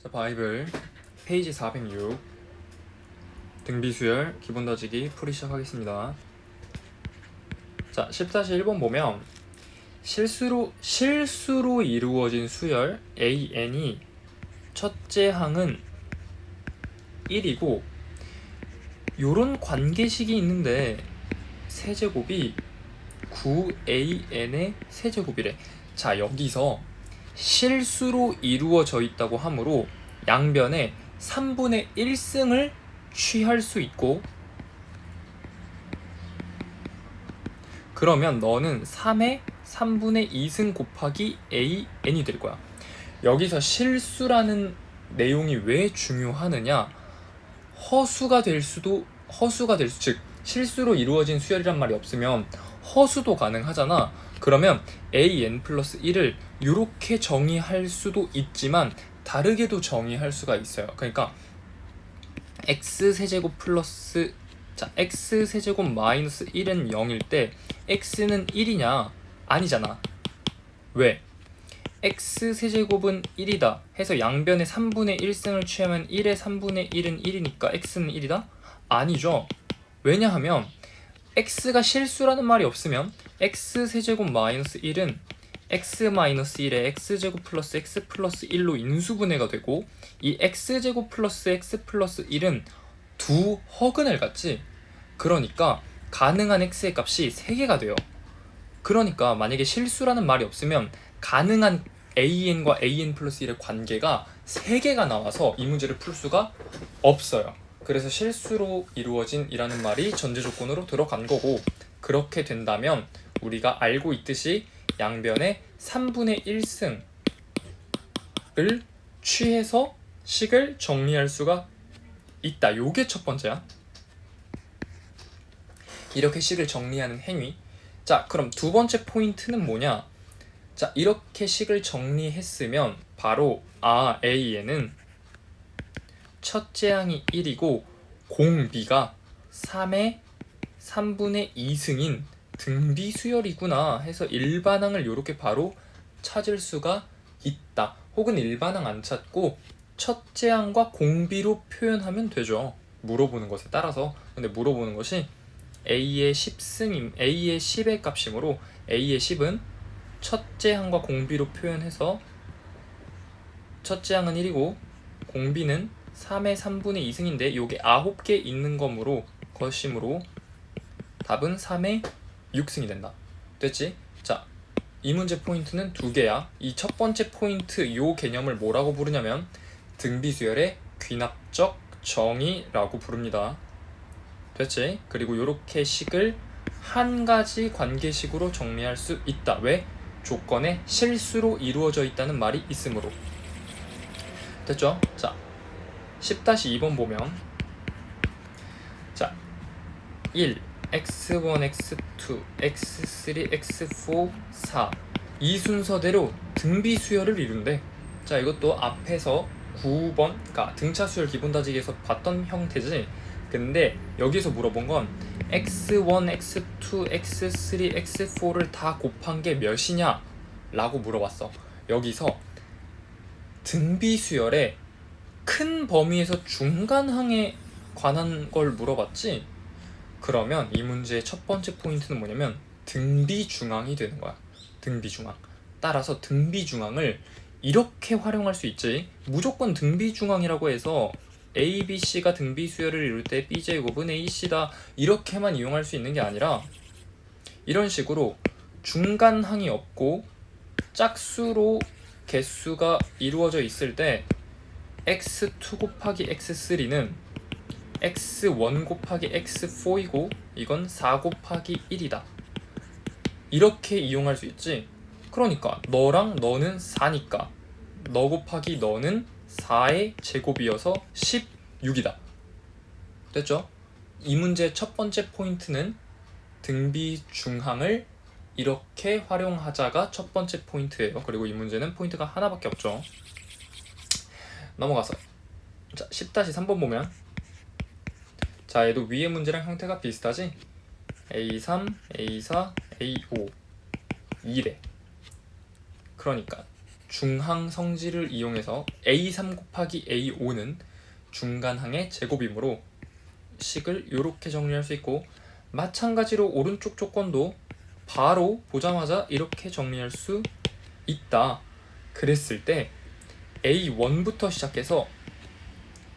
자, 바이블 페이지 406 등비수열 기본 다지기 풀이 시작하겠습니다. 자, 10-1번 보면 실수로 이루어진 수열 AN이 첫째 항은 1이고 요런 관계식이 있는데 세제곱이 9AN의 세제곱이래. 자, 여기서 실수로 이루어져 있다고 하므로 양변에 3분의 1승을 취할 수 있고, 그러면 너는 3의 3분의 2승 곱하기 AN이 될 거야. 여기서 실수라는 내용이 왜 중요하느냐, 허수가 될 수, 즉 실수로 이루어진 수열이란 말이 없으면 허수도 가능하잖아. 그러면 AN 플러스 1을 이렇게 정의할 수도 있지만 다르게도 정의할 수가 있어요. 그러니까 x세제곱 플러스 x세제곱 마이너스 1은 0일 때 x는 1이냐? 아니잖아. 왜? x세제곱은 1이다 해서 양변에 3분의 1승을 취하면 1의 3분의 1은 1이니까 x는 1이다? 아니죠. 왜냐하면 x가 실수라는 말이 없으면 x세제곱 마이너스 1은 x 마이너스 1에 x제곱 플러스 x 플러스 1로 인수분해가 되고, 이 x제곱 플러스 x 플러스 1은 두 허근을 갖지. 그러니까 가능한 x의 값이 3개가 돼요. 그러니까 만약에 실수라는 말이 없으면 가능한 AN과 AN 플러스 1의 관계가 3개가 나와서 이 문제를 풀 수가 없어요. 그래서 실수로 이루어진 이라는 말이 전제조건으로 들어간 거고, 그렇게 된다면 우리가 알고 있듯이 양변에 3분의 1승을 취해서 식을 정리할 수가 있다. 요게 첫 번째야. 이렇게 식을 정리하는 행위. 자, 그럼 두 번째 포인트는 뭐냐? 자, 이렇게 식을 정리했으면 바로 AN은 첫째 항이 1이고 공비가 3의 3분의 2승인 등비수열이구나 해서 일반항을 이렇게 바로 찾을 수가 있다. 혹은 일반항 안 찾고 첫째 항과 공비로 표현하면 되죠. 물어보는 것에 따라서. 근데 물어보는 것이 A의 10승임, A의 10의 값이므로 A의 10은 첫째 항과 공비로 표현해서 첫째 항은 1이고 공비는 3의 3분의 2승인데 요게 9개 있는 것이므로 답은 3의 6승이 된다. 됐지? 자, 이 문제 포인트는 2개야. 이 첫 번째 포인트 요 개념을 뭐라고 부르냐면 등비수열의 귀납적 정의라고 부릅니다. 됐지? 그리고 요렇게 식을 한 가지 관계식으로 정리할 수 있다. 왜? 조건에 실수로 이루어져 있다는 말이 있으므로. 됐죠? 자, 10-2번 보면 자, 1, x1, x2, x3, x4, 4 이 순서대로 등비수열을 이룬대. 자, 이것도 앞에서 9번, 그러니까 등차수열 기본다지기에서 봤던 형태지. 근데 여기서 물어본 건 x1, x2, x3, x4를 다 곱한 게 몇이냐? 라고 물어봤어. 여기서 등비수열의 큰 범위에서 중간항에 관한 걸 물어봤지? 그러면 이 문제의 첫 번째 포인트는 뭐냐면 등비중항이 되는 거야. 등비중항. 따라서 등비중항을 이렇게 활용할 수 있지. 무조건 등비중항이라고 해서 A, B, C가 등비수열을 이룰 때 B제곱은 AC다 이렇게만 이용할 수 있는 게 아니라 이런 식으로 중간항이 없고 짝수로 개수가 이루어져 있을 때 x2 곱하기 x3는 x1 곱하기 x4이고 이건 4 곱하기 1이다. 이렇게 이용할 수 있지. 그러니까 너랑 너는 4니까 너 곱하기 너는 4의 제곱이어서 16이다. 됐죠? 이 문제의 첫 번째 포인트는 등비중항을 이렇게 활용하자가 첫 번째 포인트예요. 그리고 이 문제는 포인트가 하나밖에 없죠. 넘어가서 자, 10-3번 보면 자, 얘도 위의 문제랑 형태가 비슷하지? A3, A4, A5 2래. 그러니까 중항 성질을 이용해서 A3 곱하기 A5는 중간항의 제곱이므로 식을 이렇게 정리할 수 있고, 마찬가지로 오른쪽 조건도 바로 보자마자 이렇게 정리할 수 있다. 그랬을 때 A1부터 시작해서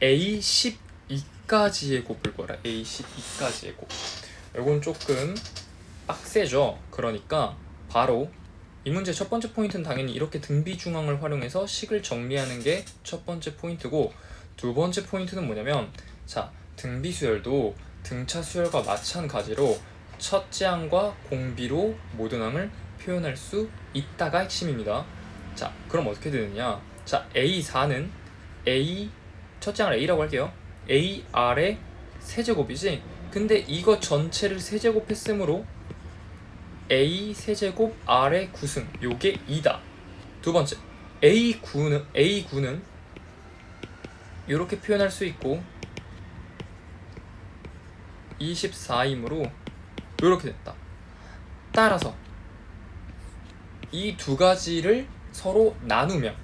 A12까지의 곱을 구하라. A12까지의 곱. 이건 조금 빡세죠. 그러니까 바로 이 문제 첫 번째 포인트는 당연히 이렇게 등비중항을 활용해서 식을 정리하는 게 첫 번째 포인트고, 두 번째 포인트는 뭐냐면, 자, 등비수열도 등차 수열과 마찬가지로 첫째 항과 공비로 모든 항을 표현할 수 있다가 핵심입니다. 자, 그럼 어떻게 되느냐? 자, A4는 첫째 항을 A라고 할게요. AR의 세제곱이지? 근데 이거 전체를 세제곱했으므로 A 세제곱 R의 구승, 요게 2다. 두 번째, A9는 이렇게 표현할 수 있고 24이므로 이렇게 됐다. 따라서 이 두 가지를 서로 나누면,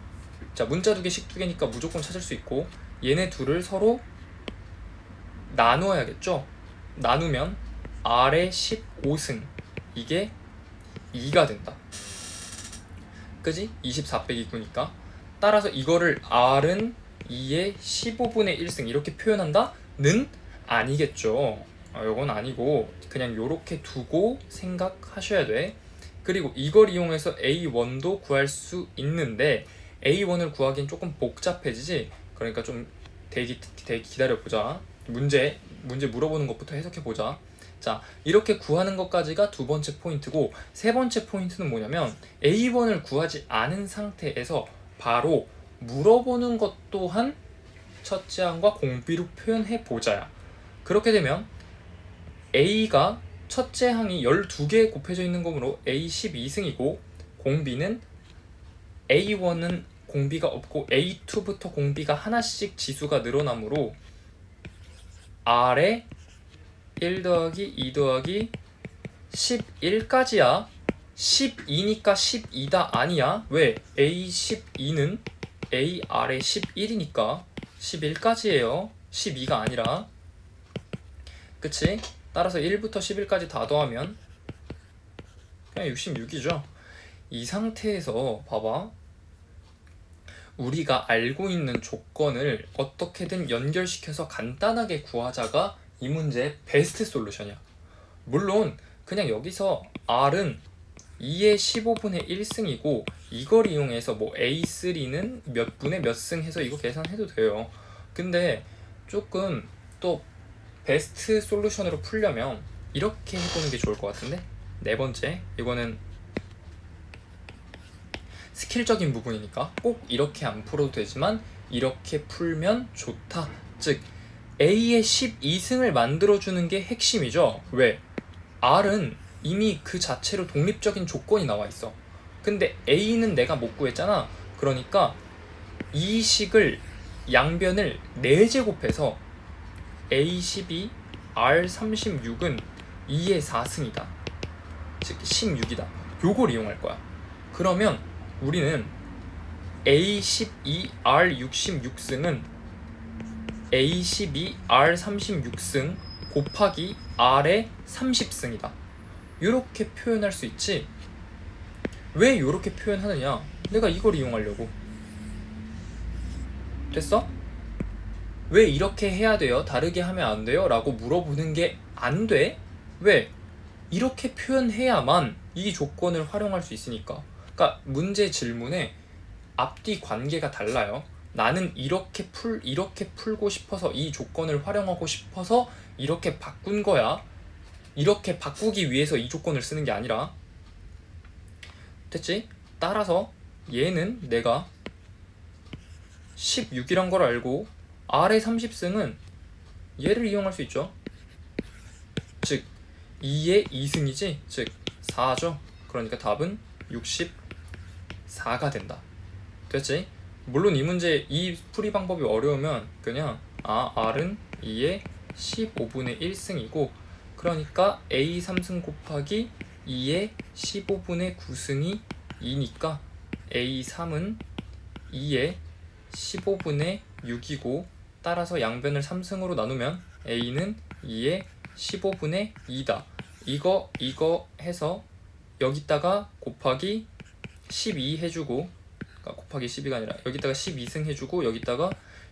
자, 문자 두 개, 식 두 개니까 무조건 찾을 수 있고, 얘네 둘을 서로 나누어야겠죠? 나누면 R의 15승, 이게 2가 된다. 그지? 24 빼기 9니까. 따라서 이거를 R은 2의 15분의 1승 이렇게 표현한다? 는 아니겠죠. 요건 아니고 그냥 요렇게 두고 생각하셔야 돼. 그리고 이걸 이용해서 A1도 구할 수 있는데 A1을 구하기엔 조금 복잡해지지? 그러니까 좀 대기 기다려보자. 문제 물어보는 것부터 해석해보자. 자, 이렇게 구하는 것까지가 두 번째 포인트고, 세 번째 포인트는 뭐냐면 A1을 구하지 않은 상태에서 바로 물어보는 것 또한 첫째 항과 공비로 표현해보자야. 그렇게 되면 A가 첫째 항이 12개 곱해져 있는 거므로 A 12승이고, 공비는 A1은 공비가 없고 A2부터 공비가 하나씩 지수가 늘어나므로 R의 1 더하기 2 더하기 11까지야. 12니까 12다 아니야. 왜? A12는 AR의 11이니까 11까지예요. 12가 아니라. 그치? 따라서 1부터 11까지 다 더하면 그냥 66이죠. 이 상태에서 봐봐. 우리가 알고 있는 조건을 어떻게든 연결시켜서 간단하게 구하자가 이 문제의 베스트 솔루션이야. 물론 그냥 여기서 R은 2의 15분의 1승이고 이걸 이용해서 뭐 A3는 몇 분의 몇 승 해서 이거 계산해도 돼요. 근데 조금 또 베스트 솔루션으로 풀려면 이렇게 해보는 게 좋을 것 같은데, 네 번째, 이거는 스킬적인 부분이니까 꼭 이렇게 안 풀어도 되지만 이렇게 풀면 좋다. 즉 A의 12승을 만들어주는 게 핵심이죠. 왜? R은 이미 그 자체로 독립적인 조건이 나와 있어. 근데 A는 내가 못 구했잖아. 그러니까 이 식을 양변을 4제곱해서 A12, R36은 2의 4승이다. 즉 16이다. 요걸 이용할 거야. 그러면 우리는 A12, R66승은 A12, R36승 곱하기 R의 30승이다. 이렇게 표현할 수 있지. 왜 이렇게 표현하느냐? 내가 이걸 이용하려고. 됐어? 왜 이렇게 해야 돼요? 다르게 하면 안 돼요? 라고 물어보는 게 안 돼? 왜? 이렇게 표현해야만 이 조건을 활용할 수 있으니까. 그러니까 문제 질문에 앞뒤 관계가 달라요. 나는 이렇게 풀고 싶어서 이 조건을 활용하고 싶어서 이렇게 바꾼 거야. 이렇게 바꾸기 위해서 이 조건을 쓰는 게 아니라. 됐지? 따라서 얘는 내가 16이란 걸 알고 R의 30승은 얘를 이용할 수 있죠. 즉 2의 2승이지, 즉 4죠. 그러니까 답은 64가 된다. 됐지? 물론 이 문제 이 풀이 방법이 어려우면 그냥 R은 2의 15분의 1승이고 그러니까 A 3승 곱하기 2의 15분의 9승이 2니까 A3은 2의 15분의 6이고 따라서 양변을 3승으로 나누면 A는 2의 15분의 2다. 이거 해서 여기다가 곱하기 12 해주고, 그러니까 곱하기 12가 아니라 여기다가 12승 해주고 여기다가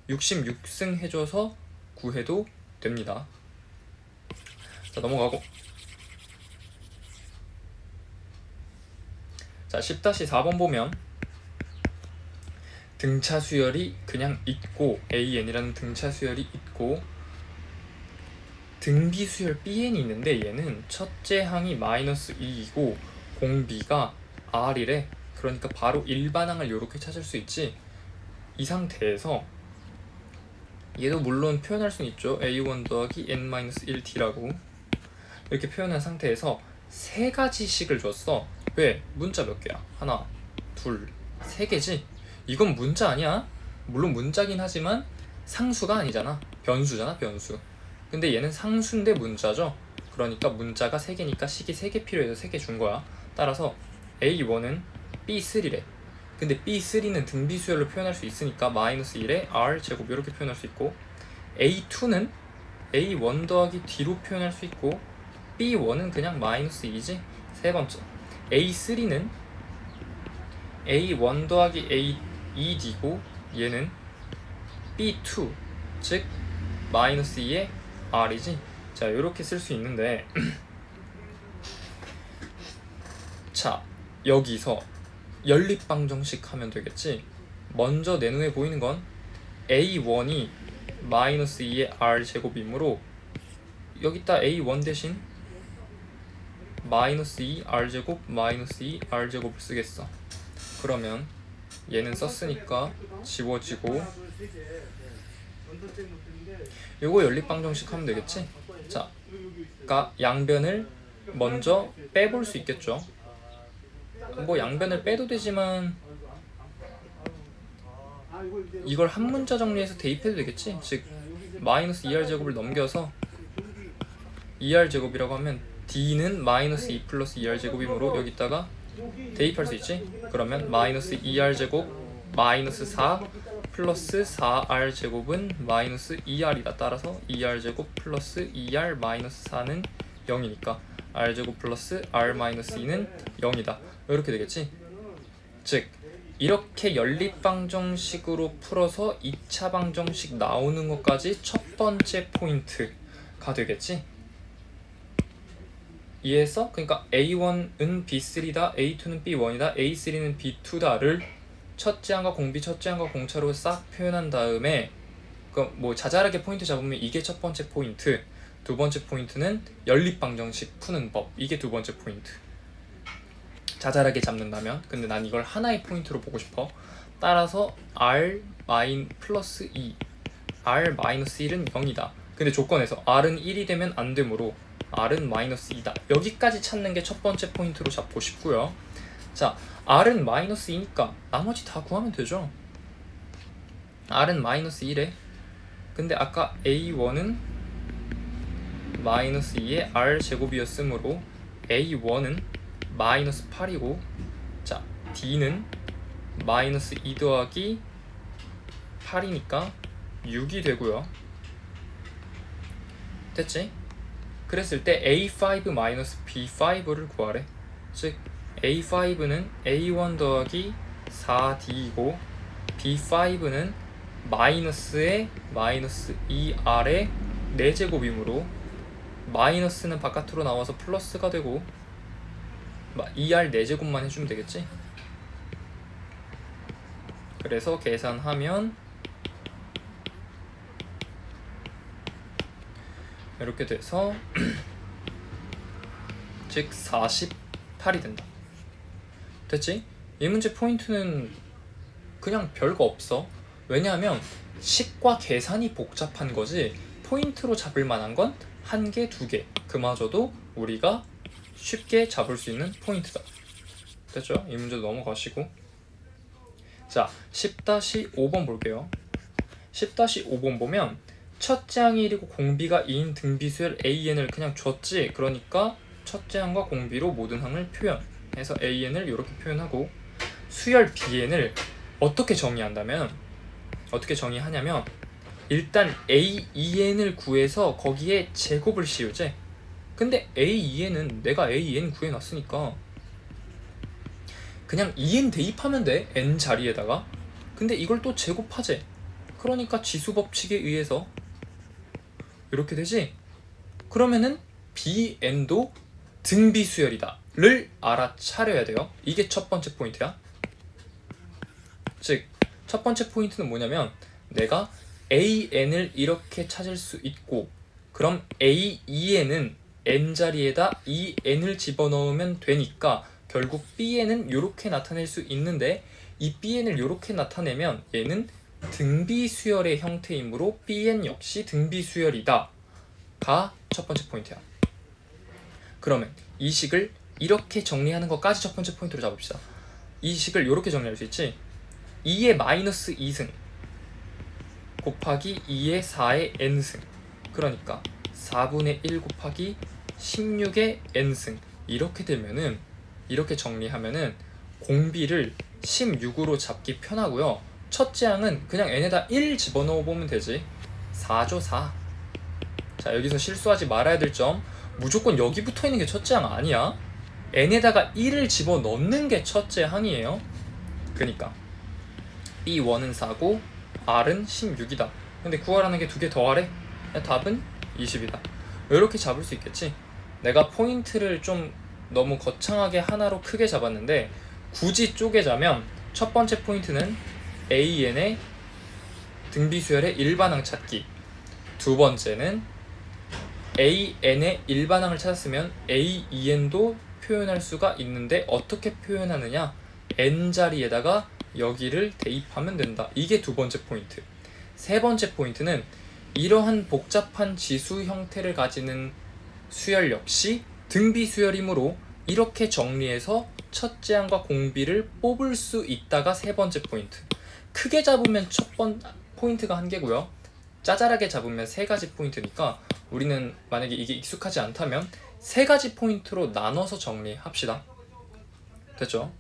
66승 해줘서 구해도 됩니다. 자, 넘어가고. 자, 10-4번 보면 등차 수열이 그냥 있고 AN이라는 등차 수열이 있고 등비 수열 BN이 있는데 얘는 첫째 항이 마이너스 2이고 공비가 R이래. 그러니까 바로 일반항을 이렇게 찾을 수 있지. 이 상태에서 얘도 물론 표현할 수는 있죠. A1 더하기 N-1T라고 이렇게 표현한 상태에서 세 가지 식을 줬어. 왜? 문자 몇 개야? 하나, 둘, 세 개지? 이건 문자 아니야? 물론 문자긴 하지만 상수가 아니잖아. 변수잖아, 변수. 근데 얘는 상수인데 문자죠. 그러니까 문자가 3개니까 식이 3개 필요해서 3개 준 거야. 따라서 A1은 B3래. 근데 B3는 등비수열로 표현할 수 있으니까 마이너스 1에 R제곱 이렇게 표현할 수 있고, A2는 A1 더하기 D로 표현할 수 있고, B1은 그냥 마이너스 2지. 세 번째, A3는 A1 더하기 A2D고 얘는 B2, 즉 마이너스 2의 R이지. 자, 이렇게 쓸 수 있는데 자, 여기서 연립방정식 하면 되겠지. 먼저 내 눈에 보이는 건 A1이 마이너스 2의 R제곱이므로 여기다 A1 대신 마이너스 2 R제곱 마이너스 2 R제곱을 쓰겠어. 그러면 얘는 썼으니까 지워지고, 요거 연립방정식 하면 되겠지. 자, 그러니까 양변을 먼저 빼볼 수 있겠죠. 뭐 양변을 빼도 되지만 이걸 한 문자 정리해서 대입해도 되겠지. 즉 마이너스 2R제곱을 넘겨서 2R제곱이라고 하면 D는 마이너스 2 플러스 2R제곱이므로 여기다가 대입할 수 있지. 그러면 마이너스 2R제곱 마이너스 4 플러스 4R제곱은 마이너스 2R이다. 따라서 2R제곱 플러스 2R 마이너스 4는 0이니까 R제곱 플러스 R 마이너스 2는 0이다. 이렇게 되겠지. 즉 이렇게 연립방정식으로 풀어서 2차 방정식 나오는 것까지 첫 번째 포인트가 되겠지. 이해했어? 그러니까 A1은 B3다, A2는 B1이다, A3는 B2다를 첫째 항과 공비, 첫째 항과 공차로 싹 표현한 다음에 뭐 자잘하게 포인트 잡으면 이게 첫 번째 포인트, 두 번째 포인트는 연립방정식 푸는 법, 이게 두 번째 포인트. 자잘하게 잡는다면. 근데 난 이걸 하나의 포인트로 보고 싶어. 따라서 R 플러스 2 R 마이너스 1은 0이다. 근데 조건에서 R은 1이 되면 안 되므로 R은 마이너스 2다. 여기까지 찾는 게 첫 번째 포인트로 잡고 싶고요. 자, R은 마이너스 2니까 나머지 다 구하면 되죠. R은 마이너스 1에 근데 아까 A1은 마이너스 2의 R제곱이었으므로 A1은 마이너스 8이고, 자 D는 마이너스 2 더하기 8이니까 6이 되고요. 됐지? 그랬을 때 A5 마이너스 B5를 구하래. 즉 A5는 A1 더하기 4D이고 B5는 마이너스의 마이너스 2R의 4제곱이므로 마이너스는 바깥으로 나와서 플러스가 되고 2R 4제곱만 해주면 되겠지. 그래서 계산하면 이렇게 돼서 즉 48이 된다. 됐지? 이 문제 포인트는 그냥 별거 없어. 왜냐하면 식과 계산이 복잡한 거지 포인트로 잡을 만한 건 1개, 2개. 그마저도 우리가 쉽게 잡을 수 있는 포인트다. 됐죠? 이 문제도 넘어가시고. 자, 10-5번 볼게요. 10-5번 보면 첫째 항이 1이고 공비가 2인 등비수열 AN을 그냥 줬지. 그러니까 첫째 항과 공비로 모든 항을 표현해서 AN을 이렇게 표현하고, 수열 bn을 어떻게 정의하냐면 일단 a2n을 구해서 거기에 제곱을 씌우지. 근데 a2n은 내가 a2n 구해놨으니까 그냥 2n 대입하면 돼, n 자리에다가. 근데 이걸 또 제곱하지. 그러니까 지수법칙에 의해서 이렇게 되지. 그러면은 bn도 등비수열이다 를 알아차려야 돼요. 이게 첫 번째 포인트야. 즉 첫 번째 포인트는 뭐냐면 내가 an을 이렇게 찾을 수 있고, 그럼 a2n은 n 자리에다 2n을 집어넣으면 되니까 결국 bn은 이렇게 나타낼 수 있는데, 이 bn을 이렇게 나타내면 얘는 등비수열의 형태이므로 bn 역시 등비수열이다 가 첫 번째 포인트야. 그러면 이 식을 이렇게 정리하는 것까지 첫 번째 포인트로 잡읍시다. 이 식을 이렇게 정리할 수 있지. 2의 마이너스 2승 곱하기 2의 4의 n승, 그러니까 4분의 1 곱하기 16의 n승. 이렇게 되면은, 이렇게 정리하면은 공비를 16으로 잡기 편하고요. 첫째 항은 그냥 n에다 1 집어넣어 보면 되지. 4죠 4. 자, 여기서 실수하지 말아야 될 점, 무조건 여기 붙어있는 게 첫째 항 아니야. n에다가 1을 집어넣는 게 첫째 항이에요. 그니까 B1은 4고 R은 16이다. 근데 구하라는 게 두 개 더하래? 답은 20이다. 이렇게 잡을 수 있겠지. 내가 포인트를 좀 너무 거창하게 하나로 크게 잡았는데, 굳이 쪼개자면 첫 번째 포인트는 AN의 등비수열의 일반항 찾기, 두 번째는 AN의 일반항을 찾았으면 AEN도 표현할 수가 있는데 어떻게 표현하느냐, N자리에다가 여기를 대입하면 된다. 이게 두 번째 포인트. 세 번째 포인트는 이러한 복잡한 지수 형태를 가지는 수열 역시 등비수열이므로 이렇게 정리해서 첫째 항과 공비를 뽑을 수 있다가 세 번째 포인트. 크게 잡으면 첫 번 포인트가 한 개고요. 짜잘하게 잡으면 세 가지 포인트니까 우리는 만약에 이게 익숙하지 않다면 세 가지 포인트로 나눠서 정리합시다. 됐죠?